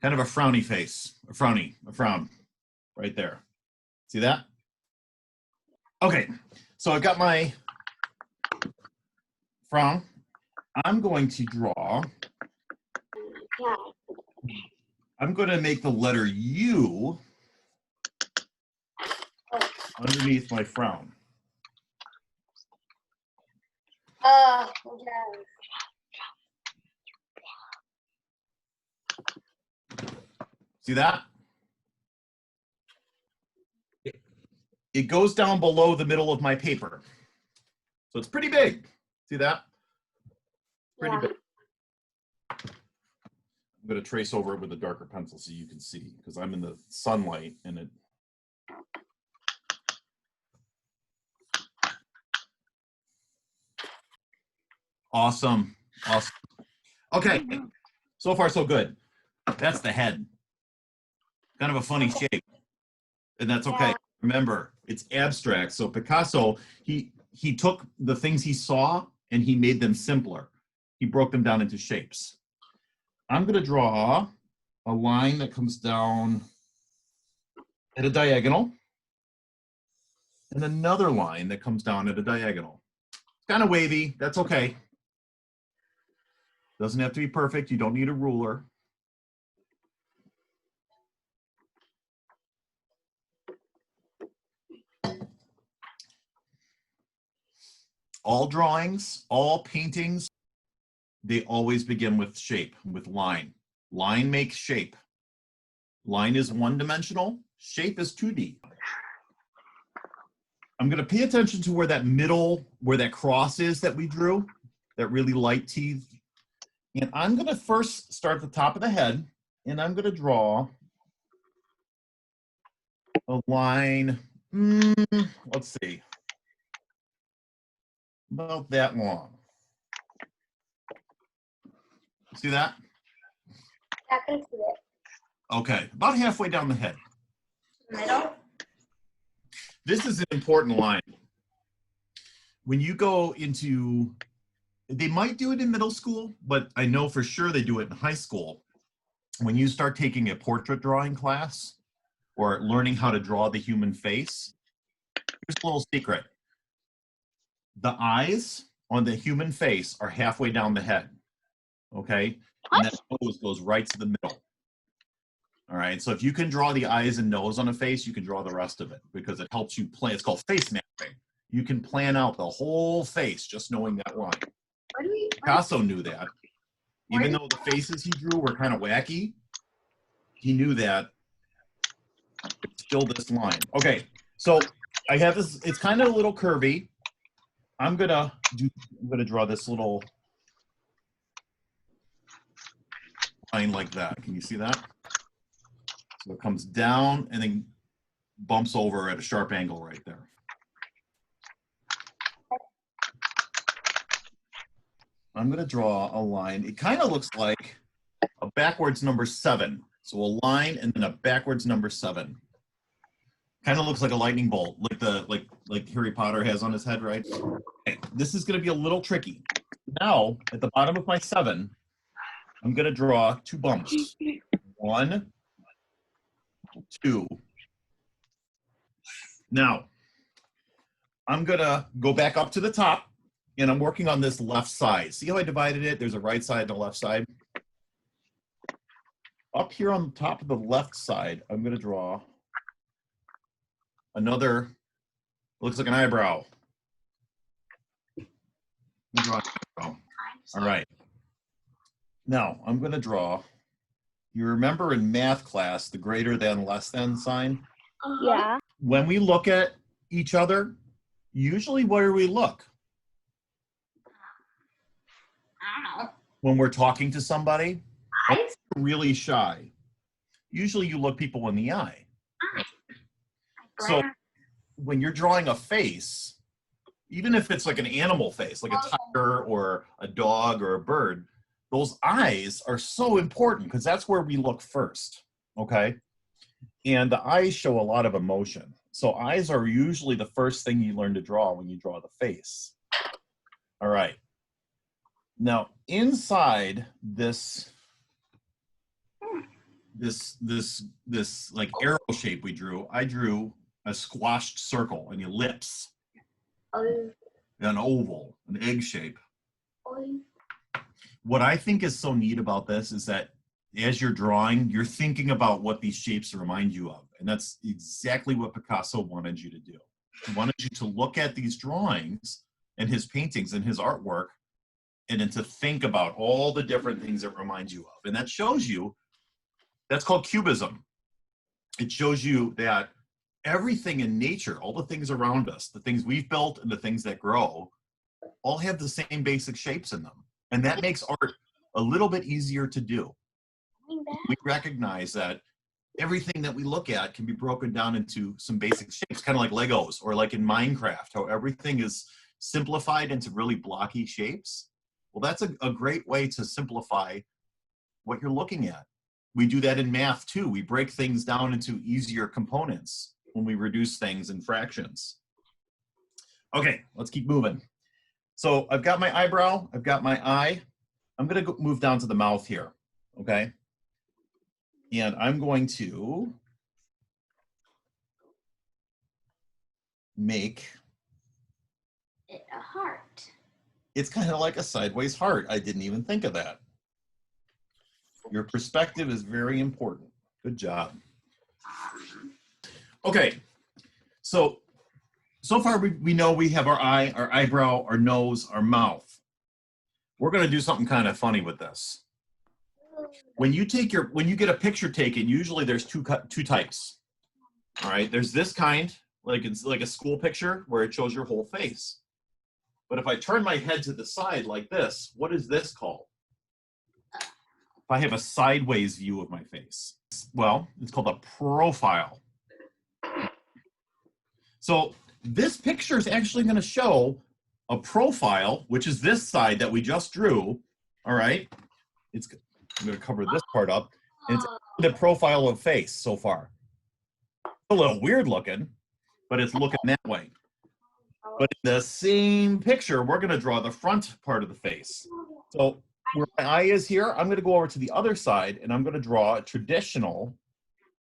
Kind of a frowny face, a frown right there. See that? Okay, so I've got my frown. I'm going to draw, I'm going to make the letter U underneath my frown. See that? It goes down below the middle of my paper. So it's pretty big. See that? Pretty big. I'm going to trace over it with a darker pencil so you can see, because I'm in the sunlight and it. Awesome. Awesome. Okay. So far, so good. That's the head. Kind of a funny shape. And that's okay. Yeah. Remember, it's abstract. So Picasso, he took the things he saw and he made them simpler. He broke them down into shapes. I'm going to draw a line that comes down at a diagonal and another line that comes down at a diagonal. It's kind of wavy. That's okay. Doesn't have to be perfect. You don't need a ruler. All drawings, all paintings, they always begin with shape, with line. Line makes shape. Line is one-dimensional, shape is 2D. I'm going to pay attention to where that middle, where that cross is that we drew, that really light teeth. And I'm going to first start at the top of the head, and I'm going to draw a line, let's see, about that long. See that? I can see it. Okay, about halfway down the head. Middle? This is an important line. When you go into, they might do it in middle school, but I know for sure they do it in high school. When you start taking a portrait drawing class or learning how to draw the human face, here's a little secret. The eyes on the human face are halfway down the head, okay? And that nose goes right to the middle. All right, so if you can draw the eyes and nose on a face, you can draw the rest of it because it helps you plan. It's called face mapping. You can plan out the whole face just knowing that line. Picasso knew that. Even though the faces he drew were kind of wacky, he knew that it's still this line. Okay, so I have this, it's kind of a little curvy. I'm gonna draw this little line like that. Can you see that? So it comes down and then bumps over at a sharp angle right there. I'm going to draw a line. It kind of looks like a backwards number 7. So a line and then a backwards number 7. Kind of looks like a lightning bolt, like Harry Potter has on his head, right? Okay, this is going to be a little tricky. Now, at the bottom of my 7, I'm going to draw 2 bumps. 1, 2. Now, I'm going to go back up to the top, and I'm working on this left side. See how I divided it? There's a right side and a left side. Up here on the top of the left side, I'm going to draw another, looks like an eyebrow. Draw an eyebrow. All right. Now, I'm going to draw, you remember in math class, the greater than, less than sign? Yeah. When we look at each other, usually where do we look? I don't know. When we're talking to somebody, Eyes? really shy. Usually you look people in the eye. So when you're drawing a face, even if it's like an animal face, like a tiger or a dog or a bird, those eyes are so important because that's where we look first, okay? And the eyes show a lot of emotion. So eyes are usually the first thing you learn to draw when you draw the face. All right. Now, inside this this like arrow shape we drew. I drew a squashed circle, an ellipse, Oh, an oval, an egg shape. oh. What I think is so neat about this is that as you're drawing, you're thinking about what these shapes remind you of. And that's exactly what Picasso wanted you to do. He wanted you to look at these drawings and his paintings and his artwork and then to think about all the different things it reminds you of. And that shows you, that's called Cubism. It shows you that everything in nature, all the things around us, the things we've built and the things that grow, all have the same basic shapes in them. And that makes art a little bit easier to do. We recognize that everything that we look at can be broken down into some basic shapes, kind of like Legos or like in Minecraft, how everything is simplified into really blocky shapes. Well, that's a great way to simplify what you're looking at. We do that in math too. We break things down into easier components when we reduce things in fractions. Okay, let's keep moving. So I've got my eyebrow, I've got my eye. I'm gonna move down to the mouth here, okay? And I'm going to make It a heart. it's kind of like a sideways heart. I didn't even think of that. Your perspective is very important. Good job. Okay, so far we know we have our eye, our eyebrow, our nose, our mouth. We're gonna do something kind of funny with this. When you get a picture taken, usually there's two types. All right, there's this kind, like it's like a school picture where it shows your whole face. But if I turn my head to the side like this, what is this called? If I have a sideways view of my face, well, it's called a profile. So this picture is actually going to show a profile, which is this side that we just drew. All right, I'm going to cover this part up, and it's the profile of face so far. A little weird looking, but it's looking that way. But in the same picture, we're going to draw the front part of the face. So where my eye is here, I'm going to go over to the other side, and I'm going to draw a traditional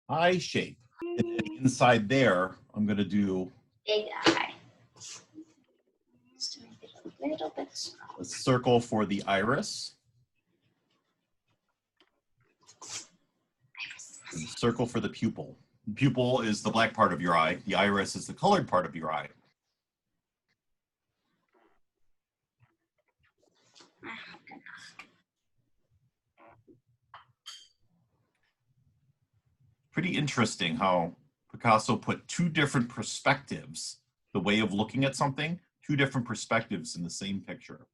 eye shape. And then inside there, I'm going to do Big eye. Just to make it a little bit smaller. a circle for the iris, and a circle for the pupil. The pupil is the black part of your eye. The iris is the colored part of your eye. Pretty interesting how Picasso put two different perspectives, the way of looking at something, two different perspectives in the same picture.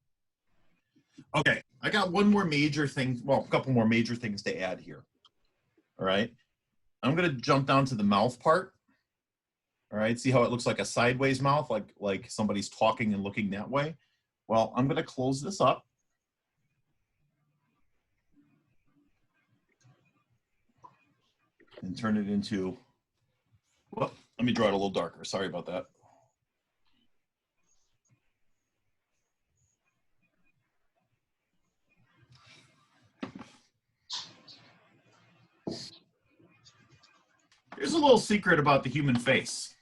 Okay, I got one more major thing, well, a couple more major things to add here. All right, I'm gonna jump down to the mouth part. All right, see how it looks like a sideways mouth, like somebody's talking and looking that way? Well, I'm gonna close this up. And turn it into, well, let me draw it a little darker. Sorry about that. Here's a little secret about the human face.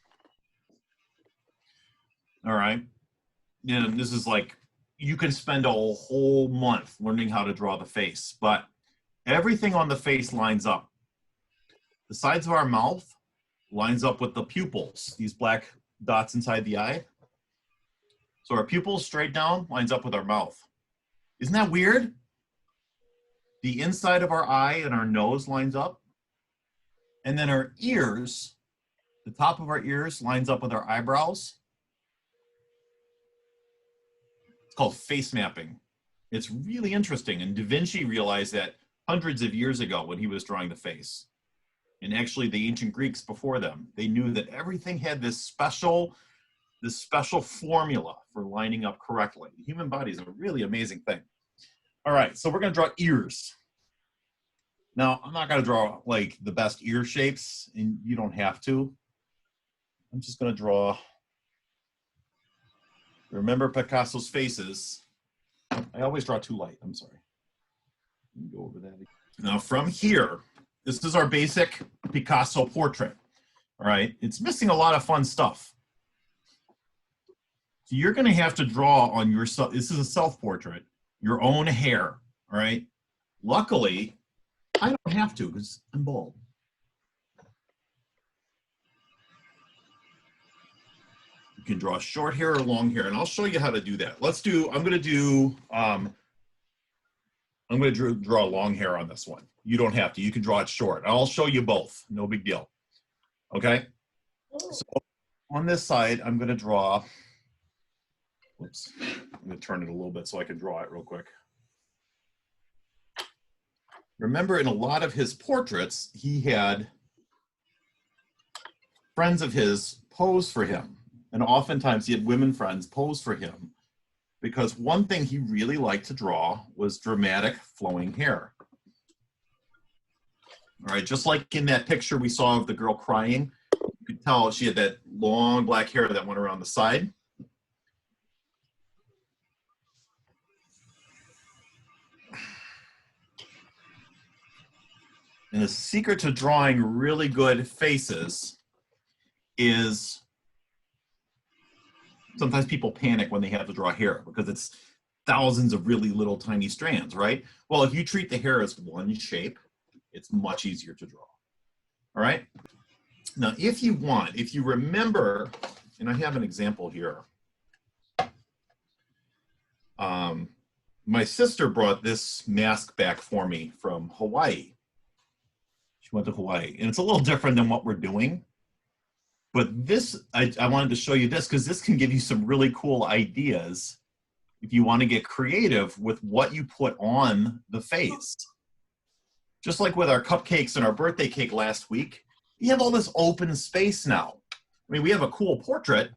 All right. And this is like, you can spend a whole month learning how to draw the face, but everything on the face lines up. The sides of our mouth lines up with the pupils, these black dots inside the eye. So our pupils straight down lines up with our mouth. Isn't that weird? The inside of our eye and our nose lines up. And then our ears, the top of our ears lines up with our eyebrows. It's called face mapping. It's really interesting. And Da Vinci realized that hundreds of years ago when he was drawing the face. And actually the ancient Greeks before them, they knew that everything had this special formula for lining up correctly. The human body is a really amazing thing. All right, so we're gonna draw ears. Now, I'm not gonna draw like the best ear shapes, and you don't have to. I'm just gonna draw, remember Picasso's faces. I always draw too light, I'm sorry. Let me go over that again. Now from here, This is our basic Picasso portrait. All right, it's missing a lot of fun stuff. So you're going to have to draw on yourself. This is a self-portrait, your own hair. All right. Luckily, I don't have to because I'm bald. You can draw short hair or long hair, and I'll show you how to do that. Let's do. I'm going to draw long hair on this one. You don't have to. You can draw it short. I'll show you both. No big deal. Okay. So on this side, I'm going to draw. Whoops. I'm going to turn it a little bit so I can draw it real quick. Remember, in a lot of his portraits, he had friends of his pose for him. And oftentimes he had women friends pose for him because one thing he really liked to draw was dramatic flowing hair. All right, just like in that picture we saw of the girl crying, you could tell she had that long black hair that went around the side. And the secret to drawing really good faces is sometimes people panic when they have to draw hair because it's thousands of really little tiny strands, right? Well, if you treat the hair as one shape, it's much easier to draw. All right? Now, if you want, if you remember, and I have an example here. My sister brought this mask back for me from Hawaii. She went to Hawaii, and it's a little different than what we're doing. But this, I wanted to show you this because this can give you some really cool ideas if you want to get creative with what you put on the face. Just like with our cupcakes and our birthday cake last week, you have all this open space now. I mean, we have a cool portrait,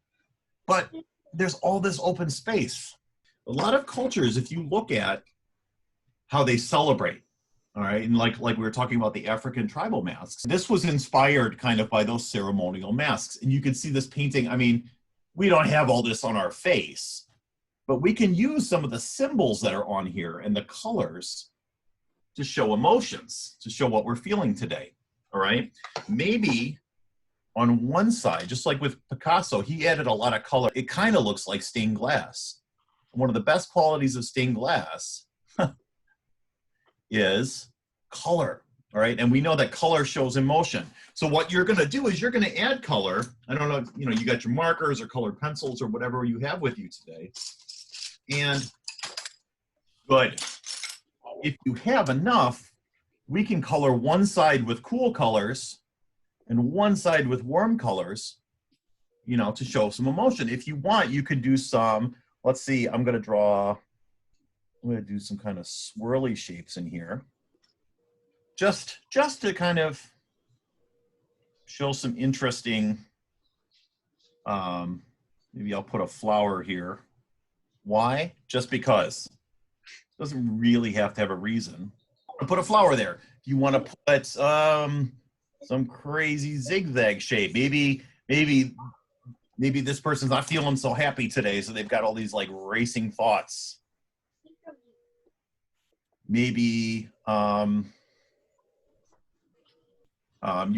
but there's all this open space. A lot of cultures, if you look at how they celebrate, all right, and like we were talking about the African tribal masks, this was inspired kind of by those ceremonial masks. And you can see this painting. I mean, we don't have all this on our face, but we can use some of the symbols that are on here and the colors to show emotions, to show what we're feeling today, all right? Maybe on one side, just like with Picasso, he added a lot of color. It kind of looks like stained glass. One of the best qualities of stained glass is color, all right? And we know that color shows emotion. So what you're gonna do is you're gonna add color. I don't know, you know, you got your markers or colored pencils or whatever you have with you today. And good. If you have enough, we can color one side with cool colors and one side with warm colors, you know, to show some emotion. If you want, you could do some, let's see, I'm gonna do some kind of swirly shapes in here. Just to kind of show some interesting, maybe I'll put a flower here. Why? Just because. It doesn't really have to have a reason. I'll put a flower there. If you want to put some crazy zigzag shape, maybe this person's not feeling so happy today, so they've got all these like racing thoughts. Maybe you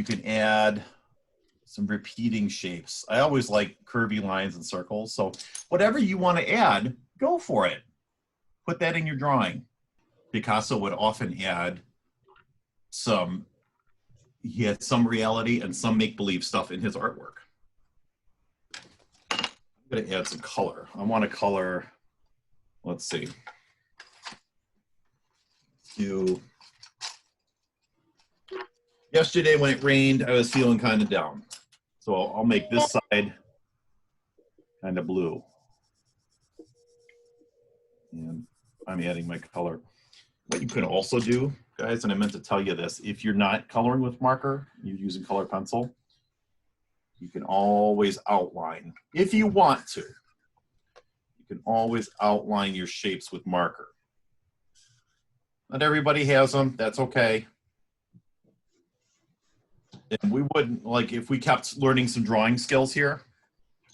can add some repeating shapes. I always like curvy lines and circles. So whatever you want to add, go for it. Put that in your drawing. Picasso would often add he had some reality and some make-believe stuff in his artwork. I'm gonna add some color. I want to color, let's see. Yesterday when it rained, I was feeling kind of down. So I'll make this side kind of blue. And I'm adding my color. What you can also do, guys, and I meant to tell you this, if you're not coloring with marker, you're using color pencil, you can always outline, if you want to, you can always outline your shapes with marker. Not everybody has them, that's okay. And we wouldn't, like, if we kept learning some drawing skills here,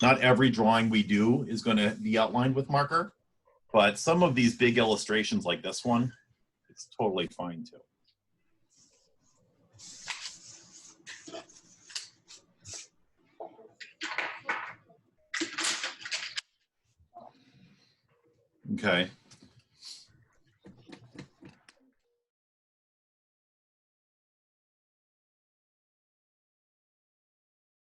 not every drawing we do is going to be outlined with marker, but some of these big illustrations like this one, it's totally fine too. Okay.